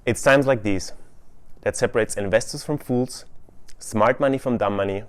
It's times like these that separates investors from fools, smart money from dumb money,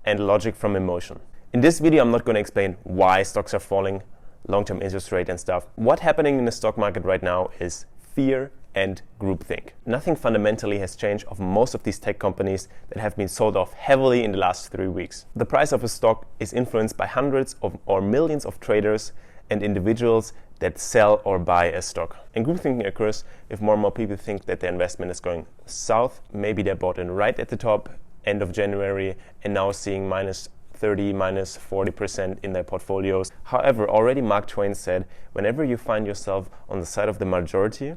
and logic from emotion. In this video, I'm not going to explain why stocks are falling, long-term interest rate and stuff. What's happening in the stock market right now is fear and groupthink. Nothing fundamentally has changed of most of these tech companies that have been sold off heavily in the last 3 weeks. The price of a stock is influenced by hundreds of or millions of traders and individuals that sell or buy a stock. And groupthinking occurs if more and more people think that their investment is going south. Maybe they bought in right at the top, end of January, and now seeing minus 30, minus 40% in their portfolios. However, already Mark Twain said, whenever you find yourself on the side of the majority,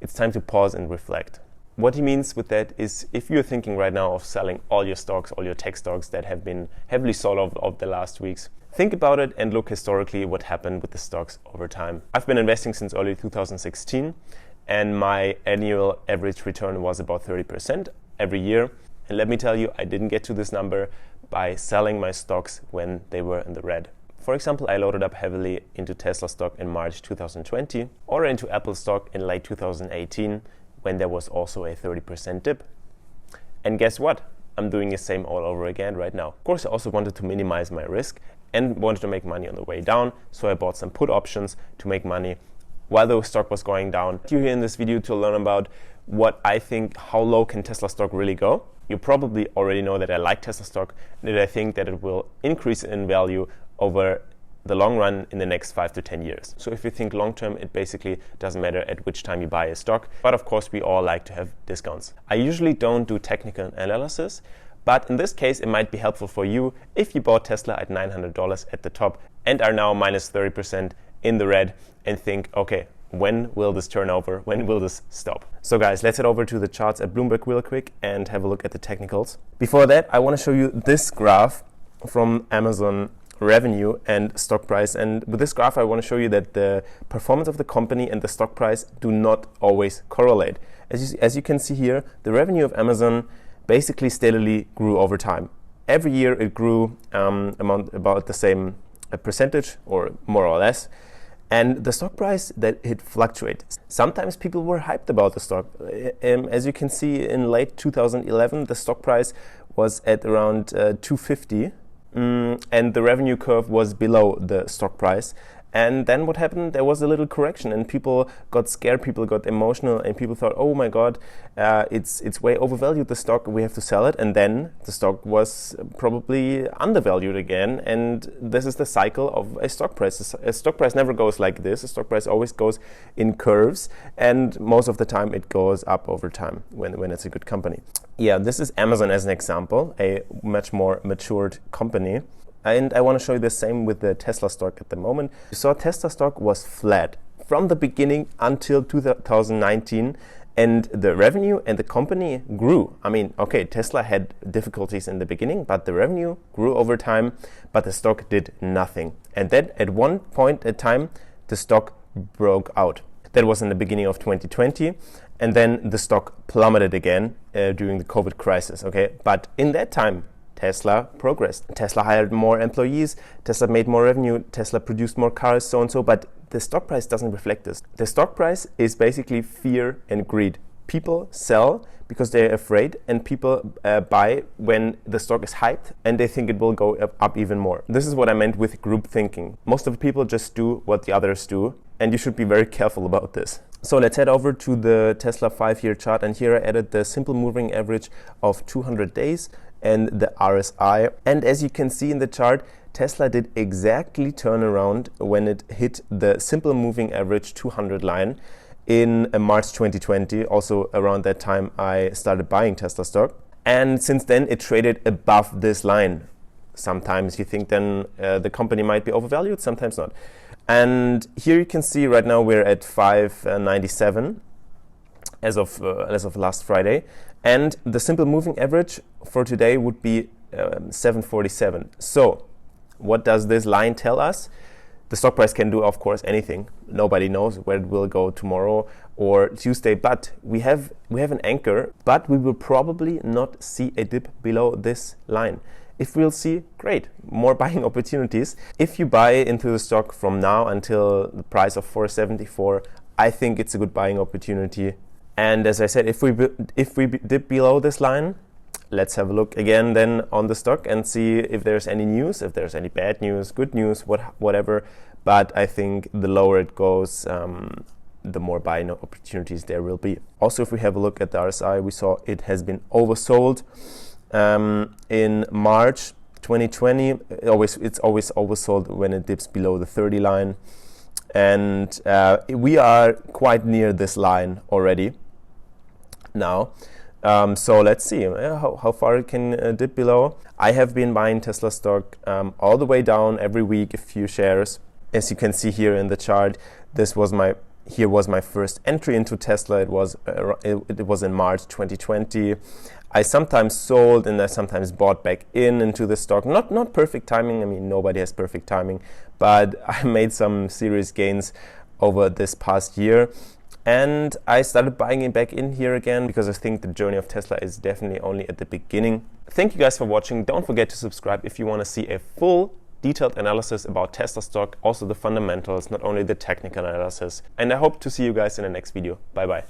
it's time to pause and reflect. What he means with that is if you're thinking right now of selling all your stocks, all your tech stocks that have been heavily sold off of the last weeks, think about it and look historically what happened with the stocks over time. I've been investing since early 2016 and my annual average return was about 30% every year. And let me tell you, I didn't get to this number by selling my stocks when they were in the red. For example, I loaded up heavily into Tesla stock in March 2020 or into Apple stock in late 2018 when there was also a 30% dip. And guess what? I'm doing the same all over again right now. Of course, I also wanted to minimize my risk and wanted to make money on the way down, so I bought some put options to make money while the stock was going down. You're here in this video to learn about what I think, how low can Tesla stock really go. You probably already know that I like Tesla stock, that I think that it will increase in value over the long run in the next 5 to 10 years. So if you think long term, it basically doesn't matter at which time you buy a stock. But of course, we all like to have discounts. I usually don't do technical analysis, but in this case, it might be helpful for you if you bought Tesla at $900 at the top and are now minus 30% in the red and think, okay, when will this turn over? When will this stop? So guys, let's head over to the charts at Bloomberg real quick and have a look at the technicals. Before that, I want to show you this graph from Amazon revenue and stock price. And with this graph, I want to show you that the performance of the company and the stock price do not always correlate. As you can see here, the revenue of Amazon basically steadily grew over time. Every year it grew about the same percentage or more or less. And the stock price, that it fluctuates. Sometimes people were hyped about the stock. As you can see, in late 2011, the stock price was at around 250, and the revenue curve was below the stock price. And then what happened? There was a little correction, and people got scared, people got emotional, and people thought, oh my God, it's way overvalued, the stock, we have to sell it. And then the stock was probably undervalued again. And this is the cycle of a stock price. A stock price never goes like this. A stock price always goes in curves. And most of the time it goes up over time when it's a good company. Yeah, this is Amazon as an example, a much more matured company. And I want to show you the same with the Tesla stock at the moment. You saw Tesla stock was flat from the beginning until 2019, and the revenue and the company grew. I mean, okay, Tesla had difficulties in the beginning, but the revenue grew over time, but the stock did nothing. And then at one point in time, the stock broke out. That was in the beginning of 2020. And then the stock plummeted again during the COVID crisis, okay? But in that time, Tesla progressed. Tesla hired more employees, Tesla made more revenue, Tesla produced more cars, so and so, but the stock price doesn't reflect this. The stock price is basically fear and greed. People sell because they're afraid, and people buy when the stock is hyped and they think it will go up even more. This is what I meant with group thinking. Most of the people just do what the others do, and you should be very careful about this. So let's head over to the Tesla 5-year chart, and here I added the simple moving average of 200 days and the RSI. And as you can see in the chart, Tesla did exactly turn around when it hit the simple moving average 200 line in March 2020. Also around that time, I started buying Tesla stock. And since then, it traded above this line. Sometimes you think then the company might be overvalued, sometimes not. And here you can see right now we're at 597 as of last Friday. And the simple moving average for today would be 747. So what does this line tell us? The stock price can do, of course, anything. Nobody knows where it will go tomorrow or Tuesday, but we have an anchor, but we will probably not see a dip below this line. If we'll see, great, more buying opportunities. If you buy into the stock from now until the price of 474, I think it's a good buying opportunity. And as I said, if we dip below this line, let's have a look again then on the stock and see if there's any news, if there's any bad news, good news, whatever. But I think the lower it goes, the more buying opportunities there will be. Also, if we have a look at the RSI, we saw it has been oversold in March 2020. It's always oversold when it dips below the 30 line. And we are quite near this line already now. So let's see how far it can dip below. I have been buying Tesla stock all the way down every week, a few shares. As you can see here in the chart, here was my first entry into Tesla. It was in March 2020. I sometimes sold and I sometimes bought back into the stock. Not perfect timing. I mean, nobody has perfect timing, but I made some serious gains over this past year. And I started buying it back in here again because I think the journey of Tesla is definitely only at the beginning. Thank you guys for watching. Don't forget to subscribe if you want to see a full detailed analysis about Tesla stock, also the fundamentals, not only the technical analysis. And I hope to see you guys in the next video. Bye bye.